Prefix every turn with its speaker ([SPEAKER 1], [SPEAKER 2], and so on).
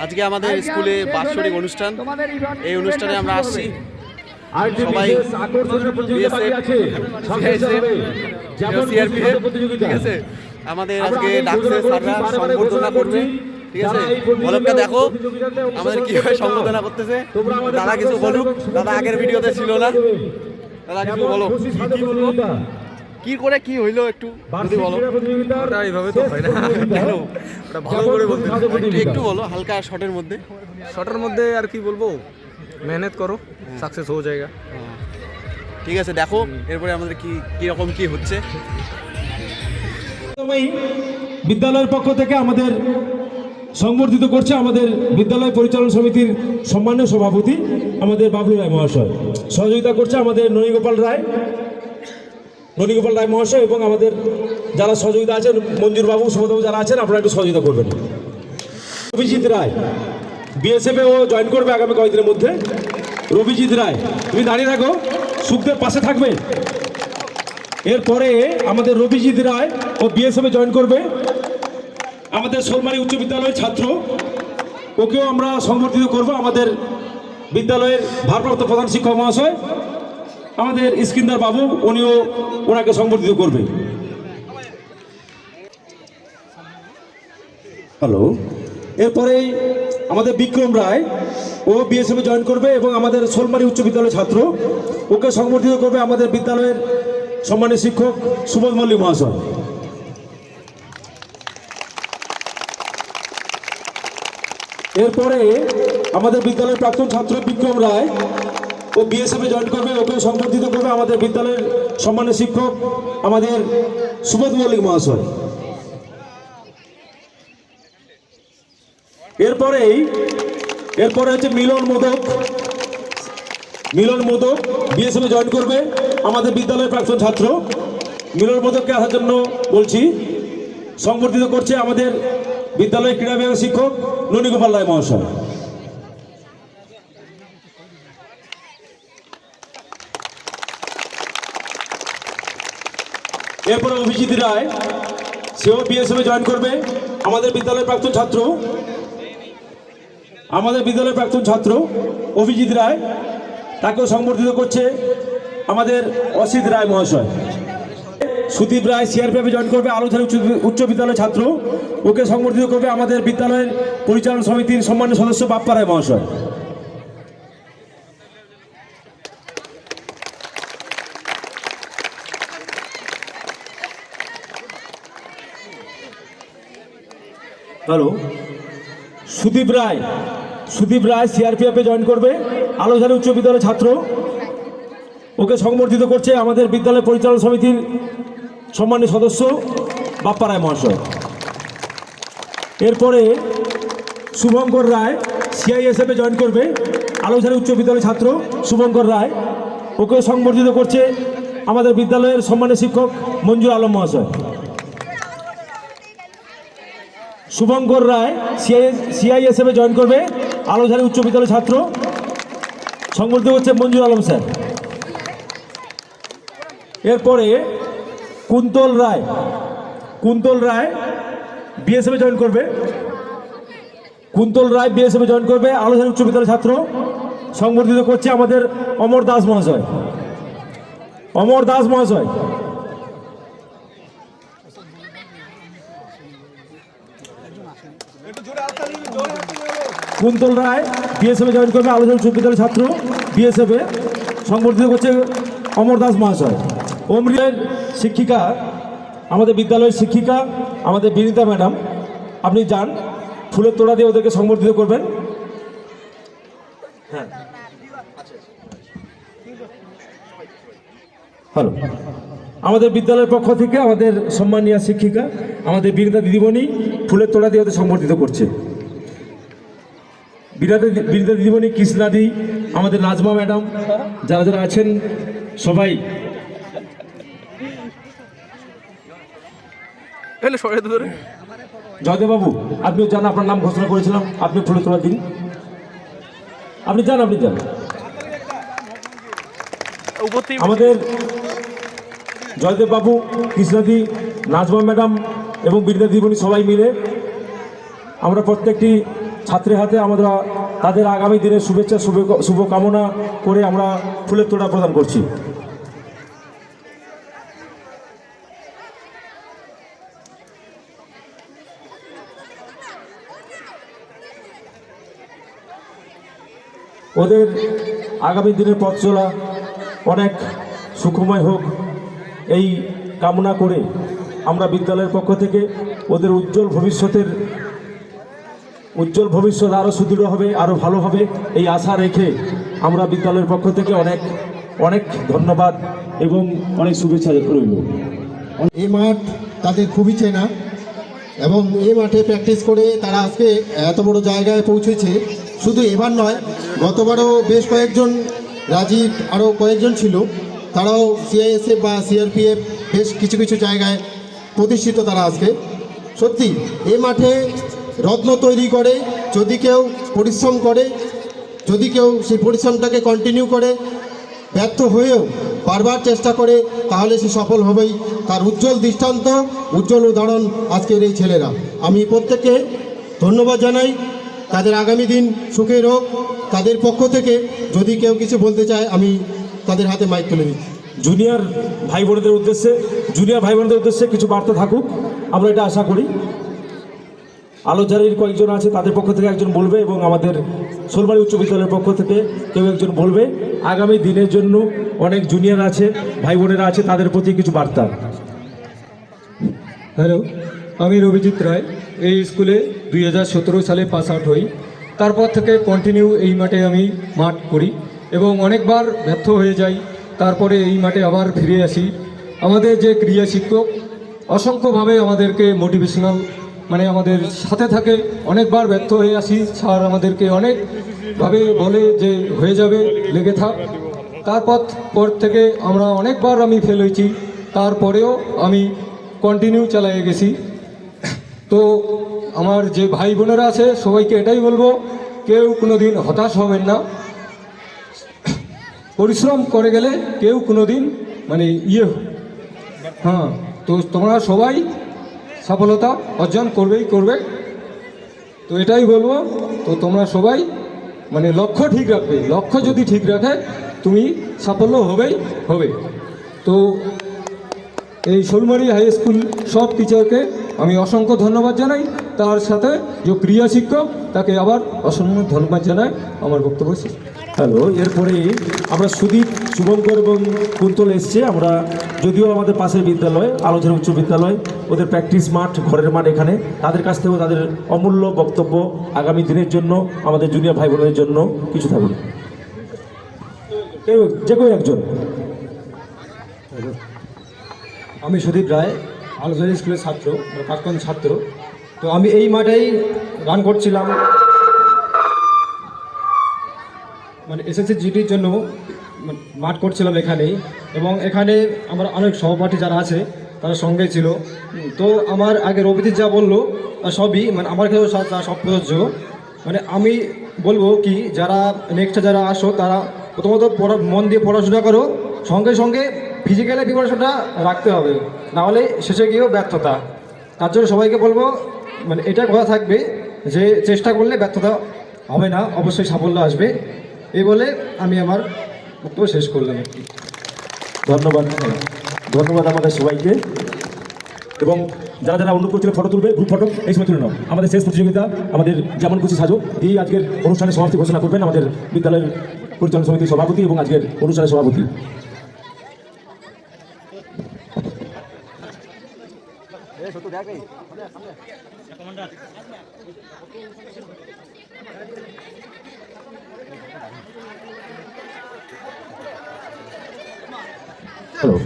[SPEAKER 1] আজকে আমাদের স্কুলে বাৎসরিক অনুষ্ঠান, এই অনুষ্ঠানে আমরা আসছি সবাই ঠিক আছে। আমাদের আজকে ডাকছে স্যাররা সংবর্ধনা করবে, ঠিক আছে। বলকটা দেখো আমাদের কিভাবে সংবর্ধনা করতেছে। দাদা কিছু বলুক, দাদা আগের ভিডিওতে ছিল না, দাদা কিছু বলো। কি বলবো, কি করে কি হইলো একটু যদি বলো।
[SPEAKER 2] ওটা এইভাবে তো হয় না,
[SPEAKER 1] কেন
[SPEAKER 2] ওটা ভালো করে বলতে
[SPEAKER 1] একটু বলো হালকা শর্টের মধ্যে।
[SPEAKER 2] শর্টের মধ্যে আর কি বলবো, মেহনত করো, সাকসেস হয়ে যায়গা।
[SPEAKER 1] ঠিক আছে, দেখো এরপরে আমাদের কি কিরকম কি হচ্ছে।
[SPEAKER 3] বিদ্যালয়ের পক্ষ থেকে আমাদের সংবর্ধিত করছে আমাদের বিদ্যালয় পরিচালন সমিতির সম্মানীয় সভাপতি আমাদের বাবলু রায় মহাশয়। সহযোগিতা করছে আমাদের ননীগোপাল রায় মহাশয় এবং আমাদের যারা সহযোগিতা আছেন, মঞ্জুর বাবু, সুমতবাবু যারা আছেন, আপনারা একটু সহযোগিতা করবেন। রবিজিৎ রায় বিএসএফে ও জয়েন করবে আগামী কয়েকদিনের মধ্যে। রবিজিৎ রায়, তুমি দাঁড়িয়ে থাকো, সুখদের পাশে থাকবে। এরপরে আমাদের রবিজিৎ রায় ও বিএসএফে জয়েন করবে আমাদের শোলমারি উচ্চ বিদ্যালয়ের ছাত্র, ওকেও আমরা সংবর্ধিত করব। আমাদের বিদ্যালয়ের ভারপ্রাপ্ত প্রধান শিক্ষক মহাশয় আমাদের ইস্কিন্দার বাবু, উনিও ওনাকে সংবর্ধিত করবে। হ্যালো, এরপরে আমাদের বিক্রম রায় ও বিএসএফে জয়েন করবে এবং আমাদের শোলমারি উচ্চ বিদ্যালয়ের ছাত্র, ওকে সংবর্ধিত করবে আমাদের বিদ্যালয়ের সম্মানীয় শিক্ষক সুবোধ মল্লিক মহাশয়। এরপরে আমাদের বিদ্যালয়ের প্রাক্তন ছাত্র বিক্রম রায় ও বিএসএফে জয়েন করবে, ওকে সংবর্ধিত করবে আমাদের বিদ্যালয়ের সম্মানীয় শিক্ষক আমাদের সুবোধ মল্লিক মহাশয়। এরপরে হচ্ছে মিলন মোদক বিএসএফে জয়েন করবে আমাদের বিদ্যালয়ের প্রাক্তন ছাত্র। মিলন মোদককে আসার জন্য বলছি। সংবর্ধিত করছে আমাদের বিদ্যালয়ের ক্রীড়া বিভাগের শিক্ষক ননীগোপাল রায় মহাশয়। এরপরে অভিজিৎ রায়, সেও বিএসএফে জয়েন করবে আমাদের বিদ্যালয়ের প্রাক্তন ছাত্র অভিজিৎ রায়, তাকেও সংবর্ধিত করছে আমাদের অসিত রায় মহাশয়। সুদীপ রায় সিআরপিএফে জয়েন করবে আলোচনা উচ্চ বিদ্যালয়ের ছাত্র, ওকে সংবর্ধিত করবে আমাদের বিদ্যালয়ের পরিচালনা সমিতির সম্মানীয় সদস্য বাপ্পা রায় মহাশয়। হ্যালো, সুদীপ রায় সিআরপিএফে জয়েন করবে আলোচনা উচ্চ বিদ্যালয়ের ছাত্র, ওকে সংবর্ধিত করছে আমাদের বিদ্যালয় পরিচালনা সমিতির সম্মানীয় সদস্য বাপ্পা রায় মহাশয়। এরপরে শুভঙ্কর রায় সিআইএসএফে জয়েন করবে আলোচনা উচ্চ বিদ্যালয়ের ছাত্র শুভঙ্কর রায়, ওকে সংবর্ধিত করছে আমাদের বিদ্যালয়ের সম্মানীয় শিক্ষক মঞ্জুর আলম মহাশয়। শুভঙ্কর রায় সিআইএসএফে জয়েন করবে আলোচনা উচ্চ বিদ্যালয়ের ছাত্র, সংবর্ধিত হচ্ছে মঞ্জুর আলম স্যার। এরপরে কুন্তল রায় বিএসএফে জয়েন করবে আলোচনা উচ্চ বিদ্যালয়ের ছাত্র, সংবর্ধিত করছে আমাদের অমর দাস মহাশয়। কুন্তল রায় বিএসএফে জয়েন করবে আলোচনা উচ্চ বিদ্যালয়ের ছাত্র, বিএসএফে সংবর্ধিত করছে অমর দাস মহাশয়। অমৃতের শিক্ষিকা, আমাদের বিদ্যালয়ের শিক্ষিকা আমাদের বিনীতা ম্যাডাম, আপনি যান, ফুলের তোড়া দিয়ে ওদেরকে সংবর্ধিত করবেন। হ্যাঁ, হ্যালো, আমাদের বিদ্যালয়ের পক্ষ থেকে আমাদের সম্মানীয় শিক্ষিকা আমাদের বিনীতা দিদিমণি ফুলের তোড়া দিয়ে ওদের সংবর্ধিত করছে। বিনীতা দিদিমণি, কৃষ্ণাদি, আমাদের নাজমা ম্যাডাম, যারা আছেন সবাই। জয়দেব বাবু, আপনিও যান, আপনার নাম ঘোষণা করেছিলাম, আপনি ফুলের তোড়া দিন। আপনি যান। আমাদের জয়দেব বাবু, কৃষ্ণাদি, নাজমা ম্যাডাম এবং বিনীতা দিদিমণি সবাই মিলে আমরা প্রত্যেকটি ছাত্রের হাতে আমরা তাদের আগামী দিনের শুভেচ্ছা শুভকামনা করে আমরা ফুলের তোড়া প্রদান করছি। ওদের আগামী দিনের পথ চলা অনেক সুখময় হোক এই কামনা করে আমরা বিদ্যালয়ের পক্ষ থেকে ওদের উজ্জ্বল ভবিষ্যৎ আরও সুদৃঢ় হবে, আরও ভালো হবে এই আশা রেখে আমরা বিদ্যালয়ের পক্ষ থেকে অনেক অনেক ধন্যবাদ এবং অনেক শুভেচ্ছা রইল।
[SPEAKER 4] এই মাঠ তাদের খুবই চেনা এবং এই মাঠে প্র্যাকটিস করে তারা আজকে এত বড় জায়গায় পৌঁছেছে। শুধু এবার নয়, গতবারও বেশ কয়েকজন, রাজীব আরও কয়েকজন ছিল, তারাও সিআইএসএফ বা সিআরপিএফ বেশ কিছু কিছু জায়গায় প্রতিষ্ঠিত। তারা আজকে সত্যি এই মাঠে রত্ন তৈরি করে, যদি কেউ পরিশ্রম করে, যদি কেউ সেই পরিশ্রমটাকে কন্টিনিউ করে, ব্যর্থ হয়েও বারবার চেষ্টা করে, তাহলে সে সফল হবেই। তার উজ্জ্বল দৃষ্টান্ত, উজ্জ্বল উদাহরণ আজকের এই ছেলেরা। আমি প্রত্যেককে ধন্যবাদ জানাই। তাদের আগামী দিন সুখের হোক। তাদের পক্ষ থেকে যদি কেউ কিছু বলতে চায়, আমি তাদের হাতে মাইক তুলে দিচ্ছি।
[SPEAKER 3] জুনিয়র ভাই বোনদের উদ্দেশ্যে কিছু বার্তা থাকুক, আমরা এটা আশা করি। আলোচনার কয়েকজন আছে, তাদের পক্ষ থেকে একজন বলবে এবং আমাদের শোলমারী উচ্চ বিদ্যালয়ের পক্ষ থেকে কেউ একজন বলবে। আগামী দিনের জন্য অনেক জুনিয়র আছে, ভাই বোনেরা আছে, তাদের প্রতি কিছু বার্তা।
[SPEAKER 5] হ্যালো, আমি রবিজিৎ রায়। এই স্কুলে 2017 সালে পাস আউট হই। তারপর থেকে কন্টিনিউ এই মাঠে আমি মাঠ করি এবং অনেকবার ব্যর্থ হয়ে যাই। তারপরে এই মাঠে আবার ফিরে আসি। আমাদের যে ক্রীড়া শিক্ষক অসংখ্যভাবে আমাদেরকে মোটিভেশনাল, মানে আমাদের সাথে থাকে। অনেকবার ব্যর্থ হয়ে আসি, স্যার আমাদেরকে অনেকভাবে বলে যে হয়ে যাবে, লেগে থাক। তারপর থেকে অনেকবার আমি ফেল হয়েছি, তারপরেও আমি কন্টিনিউ চালিয়ে গেছি। তো আমার যে ভাই বোনেরা আছে সবাইকে এটাই বলবো, কেউ কোনো দিন হতাশ হবেন না। পরিশ্রম করে গেলে কেউ কোনো দিন তো তোমরা সবাই সফলতা অর্জন করবে। তো এটাই বলবো। তো তোমরা সবাই লক্ষ্য ঠিক রাখবে। লক্ষ্য যদি ঠিক রাখে তুমি সাফল্য হবে। তো এই শোলমারী হাই স্কুল সব টিচারকে আমি অসংখ্য ধন্যবাদ জানাই। তার সাথে যে ক্রীড়া শিক্ষক, তাকে আবার অসংখ্য ধন্যবাদ জানাই। আমার বক্তব্য শেষ।
[SPEAKER 3] হ্যালো, এরপরে আমরা সুদীপ, শুভঙ্কর এবং কুন্তল এসছে। আমরা যদিও আমাদের পাশের বিদ্যালয় আলোচনা উচ্চ বিদ্যালয়, ওদের প্র্যাকটিস মাঠ, ঘরের মাঠ এখানে, তাদের কাছ থেকেও তাদের অমূল্য বক্তব্য আগামী দিনের জন্য, আমাদের জুনিয়র ভাই বোনদের জন্য কিছু থাকুন। যে কেউ একজন।
[SPEAKER 6] আমি সুদীপ রায়, আলোচনা স্কুলের ছাত্র, প্রাক্তন ছাত্র। তো আমি এই মাঠেই রান করছিলাম, এসএসসি জিডির জন্য মাঠ করছিলাম এখানেই। এবং এখানে আমার অনেক সহপাঠী যারা আছে তারা সঙ্গে ছিল। তো আমার আগে রবিজিৎ যা বললো সবই আমার কাছেও সব প্রযোজ্য। আমি বলবো কি, যারা নেক্সটে যারা আসো তারা প্রথমত মন দিয়ে পড়াশোনা করো, সঙ্গে সঙ্গে ফিজিক্যালি প্রিপারেশনটা রাখতে হবে, নাহলে শেষে গিয়েও ব্যর্থতা। তার জন্য সবাইকে বলবো, এটা কথা থাকবে যে চেষ্টা করলে ব্যর্থতা হবে না, অবশ্যই সাফল্য আসবে। এই বলে আমি আমার বক্তব্য শেষ করলাম।
[SPEAKER 3] ধন্যবাদ আমাদের সবাইকে। এবং যারা যারা অনুরোধ করছিল ফটো তুলবে, গ্রুপ ফটো এই সময় তুলে নাও। আমাদের শেষ প্রতিযোগিতা, আমাদের যেমন খুশি সাজো এই আজকের অনুষ্ঠানের সমাপ্তি ঘোষণা করবেন আমাদের বিদ্যালয়ের পরিচালনা সমিতির সভাপতি এবং আজকের অনুষ্ঠানের সভাপতি। হ্যালো।